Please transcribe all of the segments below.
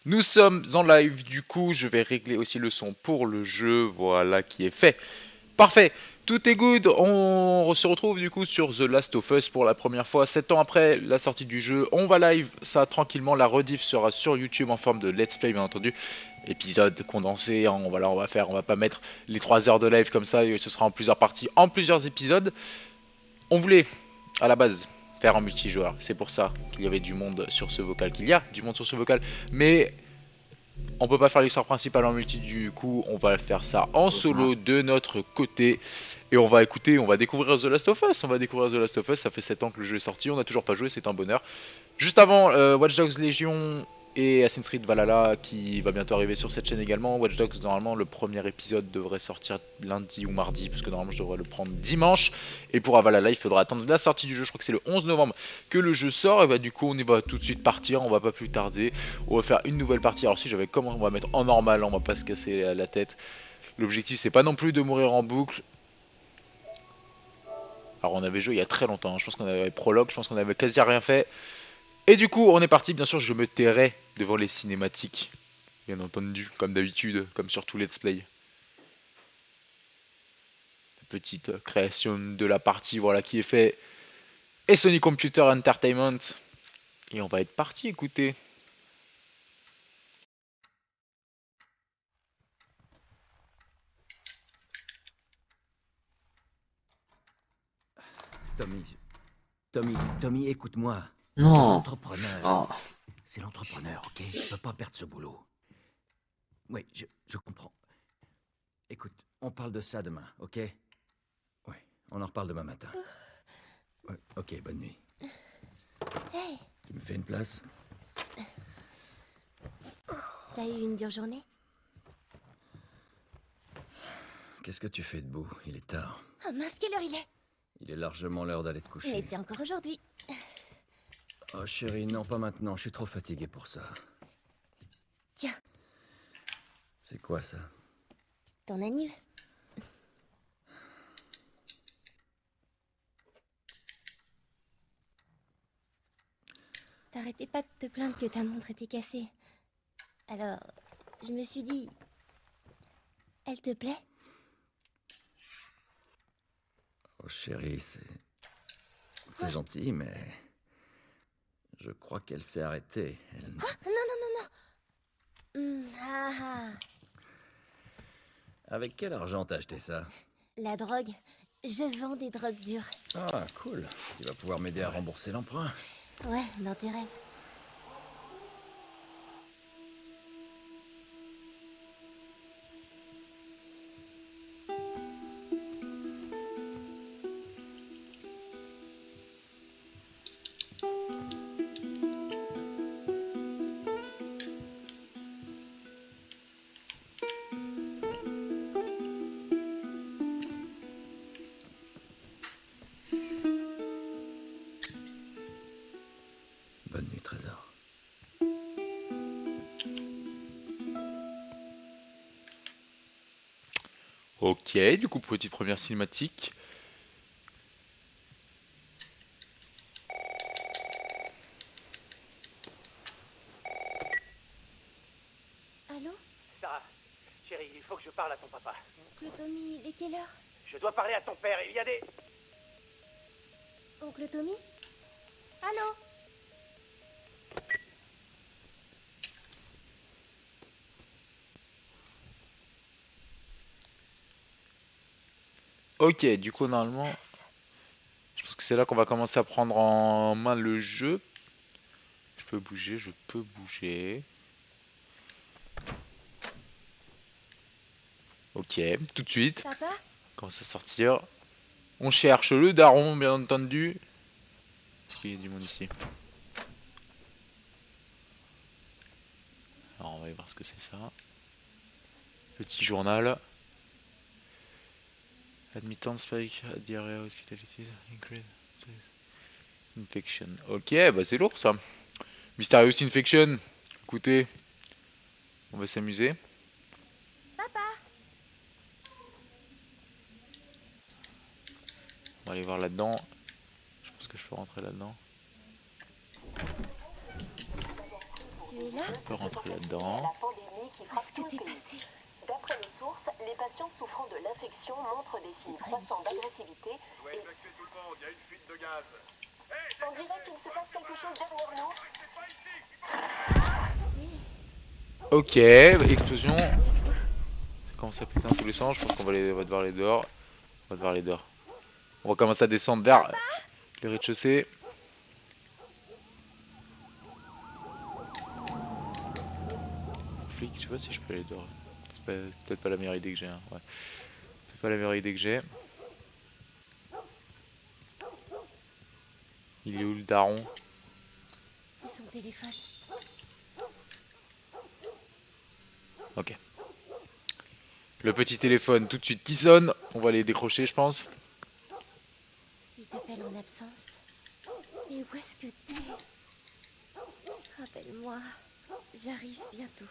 Nous sommes en live, du coup je vais régler aussi le son pour le jeu, voilà qui est fait. Parfait, tout est good, on se retrouve du coup sur The Last of Us pour la première fois, 7 ans après la sortie du jeu, on va live ça tranquillement, la rediff sera sur YouTube en forme de let's play bien entendu, épisode condensé, hein, voilà on va pas mettre les 3 heures de live comme ça, et ce sera en plusieurs parties, en plusieurs épisodes. On voulait à la base faire un multijoueur, c'est pour ça qu'il y avait du monde sur ce vocal, qu'il y a du monde sur ce vocal, mais on peut pas faire l'histoire principale en multi, du coup on va faire ça en solo de notre côté. Et on va écouter, on va découvrir The Last of Us. On va découvrir The Last of Us, ça fait 7 ans que le jeu est sorti, on n'a toujours pas joué, c'est un bonheur. Juste avant, Watch Dogs Legion et Assassin's Creed Valhalla qui va bientôt arriver sur cette chaîne également. Watch Dogs, normalement, le premier épisode devrait sortir lundi ou mardi, parce que normalement je devrais le prendre dimanche. Et pour Valhalla, il faudra attendre la sortie du jeu, je crois que c'est le 11 novembre que le jeu sort. Et bah du coup, on y va tout de suite partir, on va pas plus tarder. On va faire une nouvelle partie. Alors si j'avais comment, on va mettre en normal, on va pas se casser la tête. L'objectif c'est pas non plus de mourir en boucle. Alors on avait joué il y a très longtemps, hein. Je pense qu'on avait prologue, je pense qu'on avait quasi rien fait. Et du coup on est parti, bien sûr je me tairai devant les cinématiques. Bien entendu, comme d'habitude, comme sur tous let's play. La petite création de la partie, voilà, qui est fait. Et Sony Computer Entertainment. Et on va être parti, écoutez. Tommy, Tommy, écoute-moi. C'est Non. l'entrepreneur. Oh. C'est l'entrepreneur, ok? Il peut pas perdre ce boulot. Oui, je comprends. Écoute, on parle de ça demain, ok? Oui, on en reparle demain matin. Ouais, ok, bonne nuit. Hey, Tu me fais une place? t'as eu une dure journée? Qu'est-ce que tu fais debout? Il est tard. Oh mince, quelle heure il est? Il est largement l'heure d'aller te Mais coucher. c'est encore aujourd'hui. Oh chérie, non pas maintenant, je suis trop fatigué pour ça. Tiens, C'est quoi ça? ton anniv. T'arrêtais pas de te plaindre que ta montre était cassée. Alors, je me suis dit... Elle te plaît? Oh chérie, c'est gentil, mais... Je crois qu'elle s'est arrêtée. Elle... Quoi? Non, non, non, non. Ah ah. Avec quel argent t'as acheté ça? La drogue. Je vends des drogues dures. Ah, cool. Tu vas pouvoir m'aider à rembourser l'emprunt. Ouais, dans tes rêves. Bonne nuit, Trésor. Ok, du coup petite première cinématique. Allô? Sarah, chérie, il faut que je parle à ton papa. Oncle Tommy, il est quelle heure? Je dois parler à ton père, il y a des... Oncle Tommy? Allô? Ok, du coup Qu'est-ce qui se normalement, passe? je pense que c'est là qu'on va commencer à prendre en main le jeu. Je peux bouger, je peux bouger. Ok, tout de suite. Papa? Commence à sortir. On cherche le daron, bien entendu. Il y a du monde ici. Alors on va aller voir ce que c'est ça. Petit journal. Admittance spike at the area hospitalities increase infection. Ok, bah c'est lourd ça. Mysterious infection. Écoutez, on va s'amuser. Papa? On va aller voir là-dedans. Je pense que je peux rentrer là-dedans. Tu es là? On peut rentrer là-dedans. La pandémie qui Où frappe est-ce que tout le t'es pays. passé? D'après les sources, les patients souffrant de l'infection montrent des signes près croissants d'ici. d'agressivité Ouais, et évacuez tout le monde, il y a une fuite de gaz. on dirait qu'il se passe quelque chose derrière nous. Ok, explosion. Ça commence à péter dans tous les sens. Je pense qu'on va devoir aller dehors. On va devoir aller dehors. On va commencer à descendre vers le rez-de-chaussée. Flic, je sais pas si je peux aller dehors. C'est peut-être pas la meilleure idée que j'ai. Hein. Ouais. C'est pas la meilleure idée que j'ai. Il est où le daron? C'est son téléphone. Ok. Le petit téléphone tout de suite qui sonne. On va les décrocher, je pense. Il t'appelle en absence. Mais où est-ce que t'es? Rappelle-moi. J'arrive bientôt.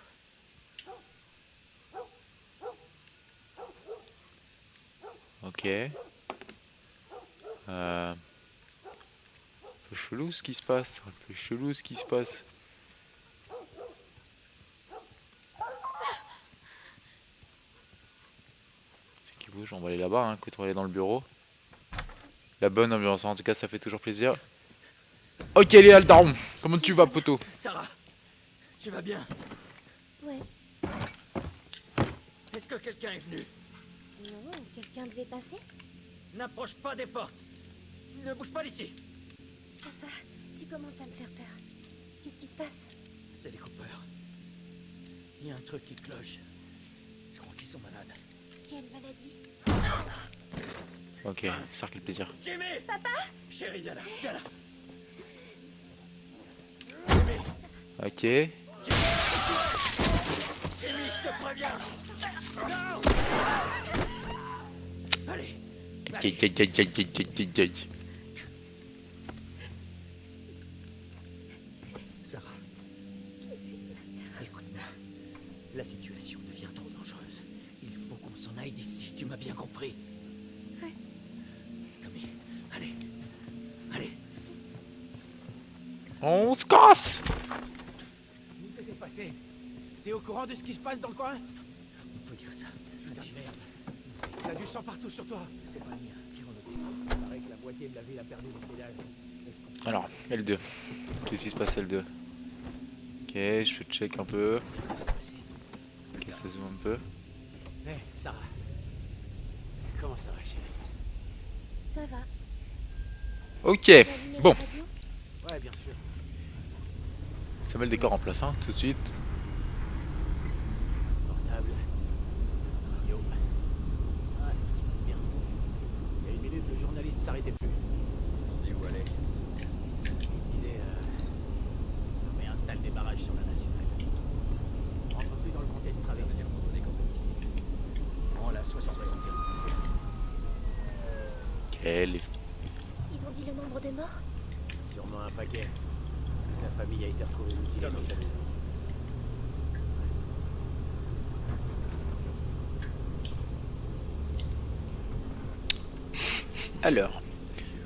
Ok. Un peu chelou ce qui se passe. Un peu chelou ce qui se passe. C'est qui bouge? On va aller là-bas, hein. Écoute, on va aller dans le bureau. La bonne ambiance, en tout cas, ça fait toujours plaisir. Ok, Léa, le daron. Comment tu vas, poteau? Sarah, tu vas bien? Ouais. Est-ce que quelqu'un est venu? Non, quelqu'un devait passer? N'approche pas des portes. Ne bouge pas d'ici. Papa, tu commences à me faire peur. Qu'est-ce qui se passe? C'est les coupeurs. Il y a un truc qui cloche. Je crois qu'ils sont malades. Quelle maladie? Ok, ça quel plaisir. Jimmy! Papa! Chérie, viens là, viens là. Jimmy! Ok. Jimmy, je te préviens! Non! Allez! Aïe, aïe, aïe, aïe, aïe, aïe, aïe, aïe. Sarah, écoute-moi. La situation devient trop dangereuse. Il faut qu'on s'en aille d'ici, tu m'as bien compris. Ouais. Tommy, allez. Allez. On se casse! Qu'est-ce qui s'est passé? T'es au courant de ce qui se passe dans le coin? On peut dire ça. Putain de merde. T'as du sang partout sur toi. C'est pas le mien. Tirons nos pistoles. Il paraît que la moitié de la ville a perdu le pédale. Alors, L2. Qu'est-ce qui se passe, L2? Ok, je fais check un peu. Qu'est-ce qui s'est passé? Ok, ça zoome un peu. Hé, Sarah. Comment ça va, chérie? Ça va. Ok, T'as allumé la bon. radio? Ouais, bien sûr. Ça met le décor en place, hein, tout de suite. Portable. Radio. Ouais, tout se passe bien. Il y a une minute, le journaliste s'arrêtait plus. Ils ont dit où aller. Il disait, on réinstalle des barrages sur la nationale. On rentre plus dans le comté de Ça traverse. veut dire qu'on est comme ici. Prends la 60. Ok, les... Ils ont dit le nombre de morts? Sûrement un paquet. Toute la famille a été retrouvée mutilée dans sa maison. Alors,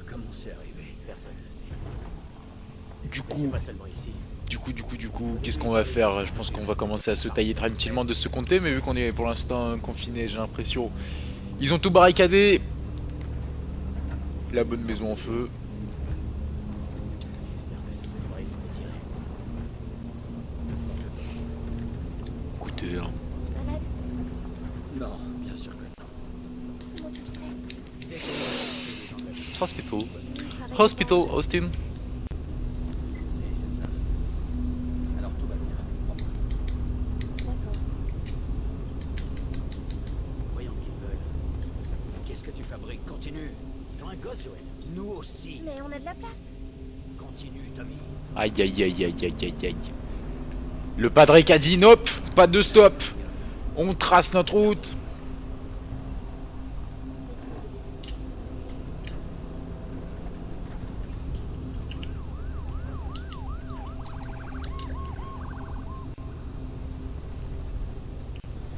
Comment c'est arrivé? Personne ne sait. du Mais coup, c'est pas seulement ici. qu'est-ce qu'on va faire? Je pense qu'on va commencer à se tailler tranquillement de ce comté, mais vu qu'on est pour l'instant confiné, j'ai l'impression. Ils ont tout barricadé. La bonne maison en feu. J'espère que cette fois il s'en est tiré. Écoutez, hein. Malade? Non, bien sûr que non. Comment tu le sais? Hospital. Jimmy travaille Hospital, là-bas. Austin. C'est ça. Alors tout va bien. D'accord. Voyons ce qu'ils veulent. Qu'est-ce que tu fabriques? Continue. Ils ont un gosse, Joël. Nous aussi. Mais on a de la place. Continue, Tommy. Aïe, aïe, aïe, aïe, aïe, aïe, aïe. Le padre qui a dit nope, pas de stop. On trace notre route.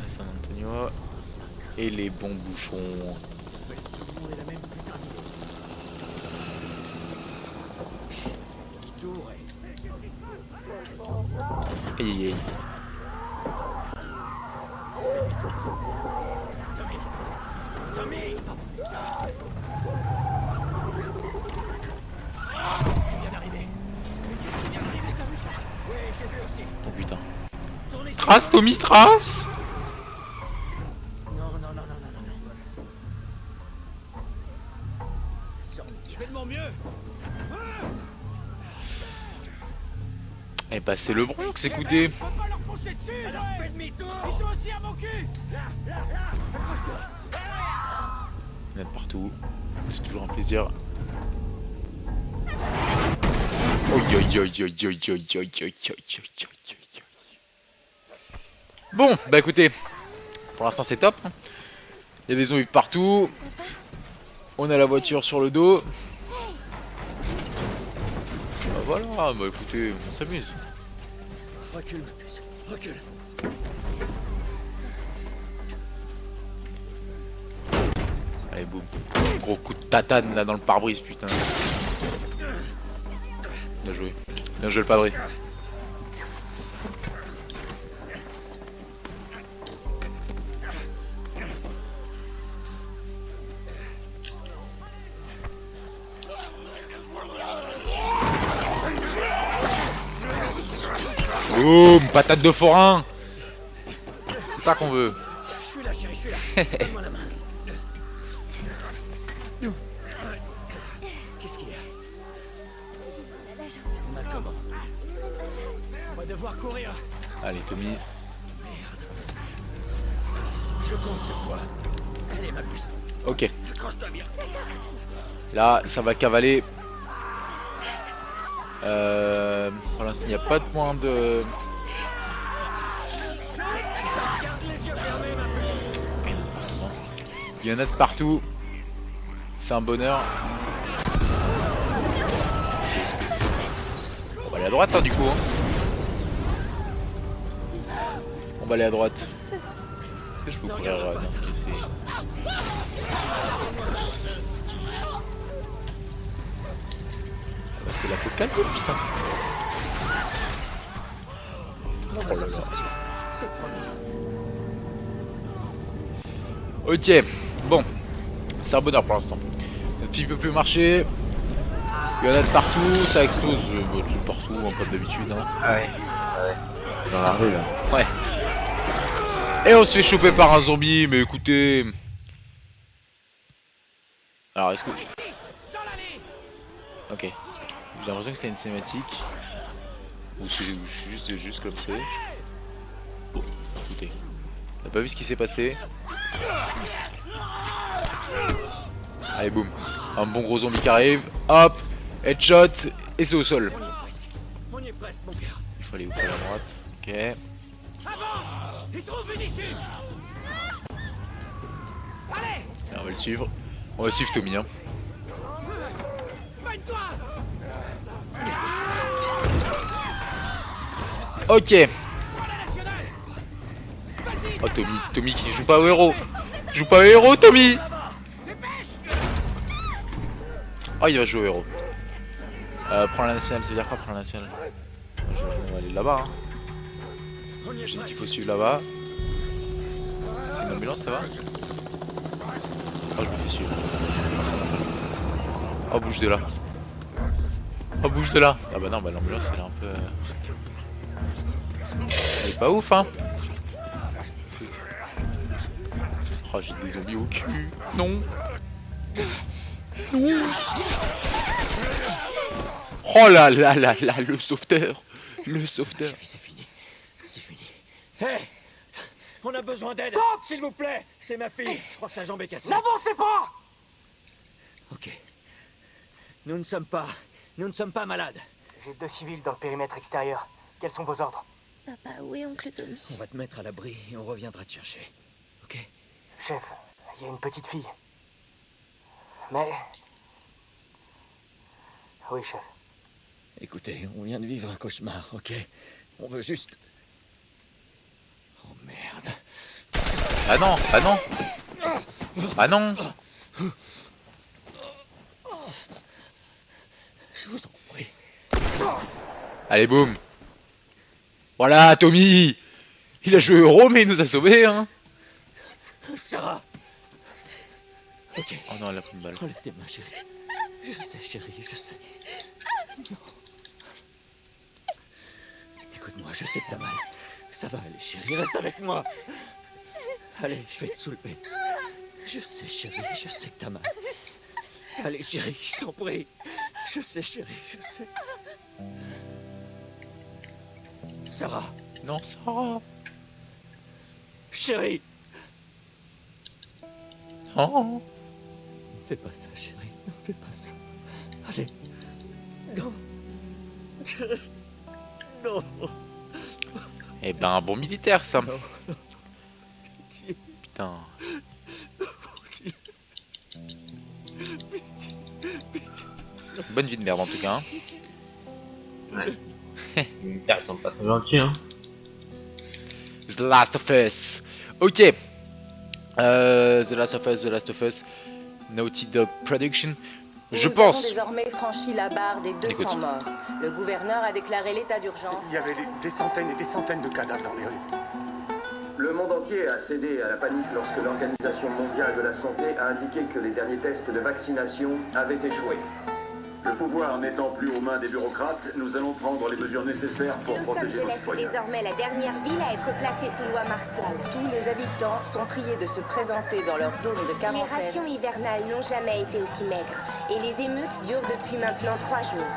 San Antonio. Et les bons bouchons. Tout le monde est la même putain d'idée. Demi-tour et... Tommy! Il vient d'arriver. Qu'est-ce qui vient d'arriver? T'as vu ça? Oui, j'ai vu aussi. Oh putain. Tournez sur- Trace, Tommy, trace! Non, non, non, non, non, non, non. Je fais de mon mieux. Eh bah c'est le Bronx, écoutez. Je peux pas leur foncer dessus. Alors fais demi-tour. Ils sont aussi à mon cul. Là, accroche-toi. Il y en a de partout. C'est toujours un plaisir. Bon, bah écoutez, pour l'instant c'est top. Il y a des zombies partout. On a la voiture sur le dos. Bah voilà, bah écoutez, on s'amuse. Recule, ma puce. Recule. Allez, boum. Gros coup de tatane là dans le pare-brise, putain. Bien joué. Bien joué le padré. Boum, patate de forain. C'est ça qu'on veut. Je suis là, chérie, je suis là. Donne-moi la main. Qu'est-ce qu'il y a? J'ai mal à la jambe. On a comment? On va devoir courir. Allez, Tommy. Je compte sur toi. Allez, ma puce. Ok. Accroche-toi bien. Là, ça va cavaler. Pour l'instant, il n'y a pas de point de... Garde les yeux fermés, ma puce. Il y en a de partout. C'est un bonheur. On va aller à droite, hein, du coup. Hein. On va aller à droite. Est-ce que je peux courir non, ok, c'est l'apocalypse, ça. On va s'en sortir. C'est promis. Ok, bon. C'est un bonheur pour l'instant. Un petit peu plus marcher. Il y en a de partout, ça explose de partout, hein, comme d'habitude. Hein. Ah ouais. Dans la rue là. Ouais. Et on se fait choper par un zombie, mais écoutez... Alors, est-ce que... Dans l'allée. Ok. J'ai l'impression que c'était une cinématique. Ou c'est juste comme c'est. Écoutez. T'as pas vu ce qui s'est passé? Allez, boum. Un bon gros zombie qui arrive. Hop. Headshot. Et c'est au sol. On y est presque, mon cœur. Il faut aller où, à droite. Ok. Avance. Il trouve une issue. Allez. Allez, on va le suivre. On va suivre Tommy. Hein. Pointe-toi. Ok. Prends la nationale. Vas-y. Oh, Tommy qui joue pas au héros. Joue pas au héros, Tommy. Oh, il va jouer au héros. Prends la nationale, ça veut dire quoi, prends la nationale? On va aller là-bas. Hein. J'ai dit qu'il faut suivre là-bas. C'est une ambulance, ça va? Oh, je me fais suivre. Oh, bouge de là. Oh, bouge de là. Ah bah non, bah l'ambulance, elle est un peu... Elle est pas ouf, hein. Oh, j'ai des zombies au cul. Non. Non. Oh là là là là, le sauveteur. Le sauveteur. C'est fini. C'est fini. Hé. On a besoin d'aide. Stop, s'il vous plaît. C'est ma fille. Je crois que sa jambe est cassée. N'avancez pas. Ok. Nous ne sommes pas malades. J'ai 2 civils dans le périmètre extérieur. Quels sont vos ordres? Papa, où est oncle Tommy? On va te mettre à l'abri et on reviendra te chercher. Ok? Chef, il y a une petite fille. Mais... Oui, chef. Écoutez, on vient de vivre un cauchemar, ok? On veut juste... Oh merde. Ah non, ah non. Ah non. Je vous en prie. Allez, boum. Voilà, Tommy. Il a joué héros, mais il nous a sauvés, hein. Sarah. Ok. Oh non, elle a pris une balle. Relève tes mains, chérie. Je sais, chérie, je sais. Non. Écoute-moi, je sais que t'as mal. Ça va aller, chérie, reste avec moi. Allez, je vais te soulever. Je sais, chérie, je sais que t'as mal. Allez, chérie, je t'en prie. Je sais, chérie, je sais. Sarah. Non, Sarah. Chérie. Oh. Ne fais pas ça, chérie. Ne fais pas ça. Allez. Non. Non. Eh ben, un bon militaire, ça. Non. Pitié. Putain. Bonne vie de merde, en tout cas. Hein. Ouais. Les militaires, ils sont pas très gentils, hein. The Last of Us. Ok. The Last of Us, The Last of Us. Naughty Dog Production. Je Nous pense. avons désormais franchi la barre des 200 Écoute. morts. Le gouverneur a déclaré l'état d'urgence. Il y avait des centaines et des centaines de cadavres dans les rues. Le monde entier a cédé à la panique lorsque l'Organisation mondiale de la santé a indiqué que les derniers tests de vaccination avaient échoué. Le pouvoir n'étant plus aux mains des bureaucrates, nous allons prendre les mesures nécessaires pour Los protéger nos Angeles est citoyens. désormais la dernière ville à être placée sous loi martiale. Tous les habitants sont priés de se présenter dans leur zone de Les quarantaine. rations hivernales n'ont jamais été aussi maigres. Et les émeutes durent depuis maintenant 3 jours.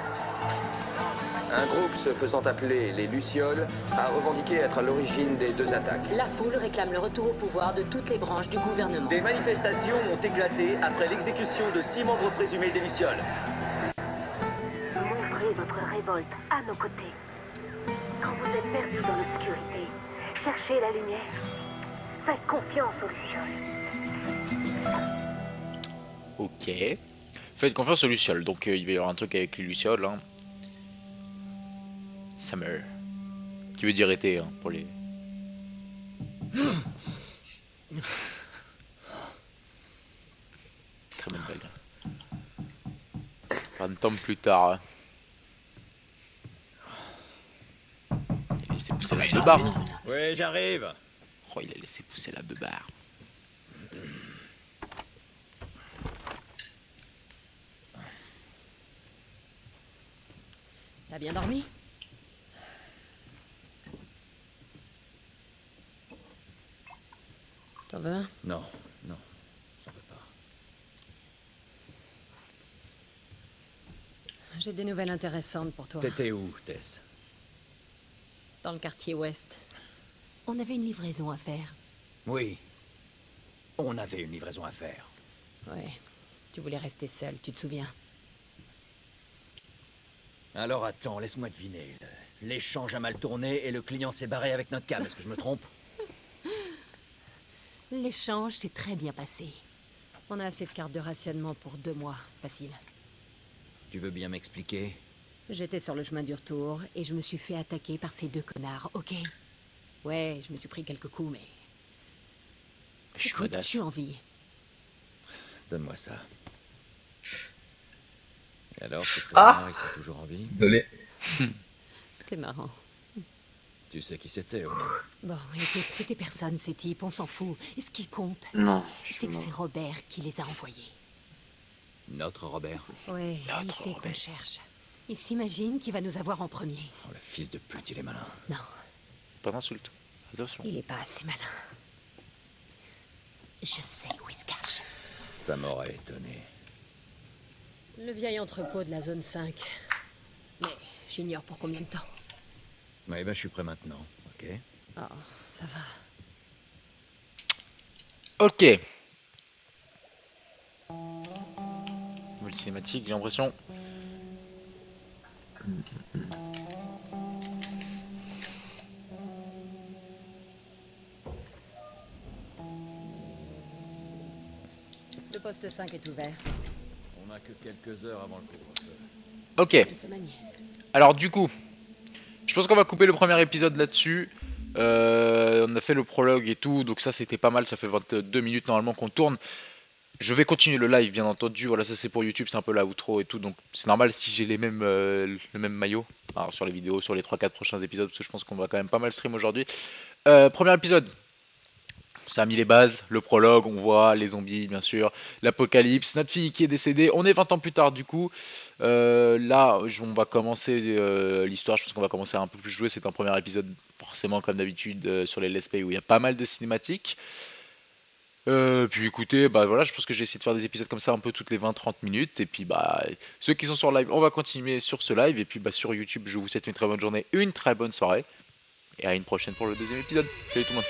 Un groupe se faisant appeler les Lucioles a revendiqué être à l'origine des deux attaques. La foule réclame le retour au pouvoir de toutes les branches du gouvernement. Des manifestations ont éclaté après l'exécution de 6 membres présumés des Lucioles. Montrez votre révolte à nos côtés. Quand vous êtes perdu dans l'obscurité, cherchez la lumière. Faites confiance aux Lucioles. Ok. Faites confiance aux Lucioles. Donc il va y avoir un truc avec les Lucioles. Hein. Summer. Qui veut dire été hein, pour les. Très bonne blague. 20 ans plus tard. Hein. Il a laissé pousser la beubare. Hein. Oui, j'arrive. Oh, il a laissé pousser la beubare. T'as bien dormi? T'en veux un? Non, non, j'en veux pas. J'ai des nouvelles intéressantes pour toi. T'étais où, Tess? Dans le quartier ouest. On avait une livraison à faire. Oui. On avait une livraison à faire. Ouais. Tu voulais rester seul, tu te souviens? Alors attends, laisse-moi deviner. L'échange a mal tourné et le client s'est barré avec notre cam. Est-ce que je me trompe? L'échange s'est très bien passé. On a assez de cartes de rationnement pour 2 mois. Facile. Tu veux bien m'expliquer? J'étais sur le chemin du retour et je me suis fait attaquer par ces 2 connards, ok? Ouais, je me suis pris quelques coups, mais... Je suis Écoute, je badass. suis en vie. Donne-moi ça. Et alors, ces Ah connards, ils sont toujours en vie? Désolé. T'es marrant. Tu sais qui c'était, au moins? Bon, écoute, c'était personne, ces types, on s'en fout. Et ce qui compte, Non. c'est que c'est Robert qui les a envoyés. Notre Robert. Ouais, il Notre sait qu'on Robert. le cherche. Il s'imagine qu'il va nous avoir en premier. Oh, le fils de pute, il est malin. Non, Pas d'insulte. Attention. il est pas assez malin. Je sais où il se cache. Ça m'aurait étonné. Le vieil entrepôt de la zone 5. Mais j'ignore pour combien de temps. Ouais, ben je suis prêt maintenant, ok? Oh, ça va. Ok. Nouvelle cinématique, j'ai l'impression. Le poste 5 est ouvert. On a que quelques heures avant le couvre-feu. Ok. Il se manie. Alors du coup, je pense qu'on va couper le premier épisode là-dessus. On a fait le prologue et tout, donc ça c'était pas mal, ça fait 22 minutes normalement qu'on tourne. Je vais continuer le live bien entendu, voilà ça c'est pour YouTube, c'est un peu la outro et tout, donc c'est normal si j'ai les mêmes, le même maillot, alors sur les vidéos, sur les 3-4 prochains épisodes, parce que je pense qu'on va quand même pas mal stream aujourd'hui. Premier épisode, ça a mis les bases, le prologue, on voit les zombies bien sûr, l'apocalypse, notre fille qui est décédée, on est 20 ans plus tard du coup, là on va commencer l'histoire, je pense qu'on va commencer à un peu plus jouer, c'est un premier épisode forcément comme d'habitude sur les Let's Play où il y a pas mal de cinématiques. Puis écoutez, bah voilà, je pense que j'ai essayé de faire des épisodes comme ça un peu toutes les 20-30 minutes. Et puis bah, ceux qui sont sur live, on va continuer sur ce live. Et puis bah sur YouTube, je vous souhaite une très bonne journée, une très bonne soirée. Et à une prochaine pour le deuxième épisode. Salut tout le monde.